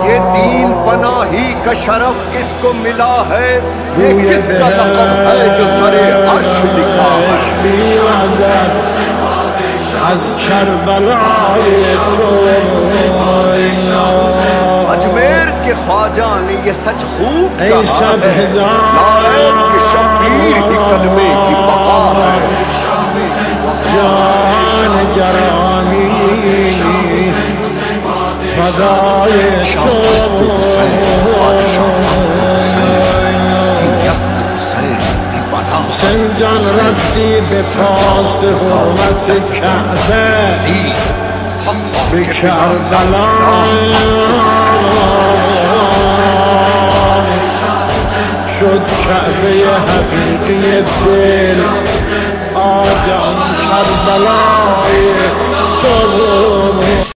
ये दीन पनाही का शरफ किसको मिला है, ये किसका लक़ब है जो सरे अर्श लिखा है। अजमेर के ख्वाजा ने ये सच खूब कहा है, नारायण के शब्बीर ही कलमे की बका है। سنجان ربطی به پاس حرمت کعبه به کربلا شد کعبه حقیقی دل آجان کربلای تو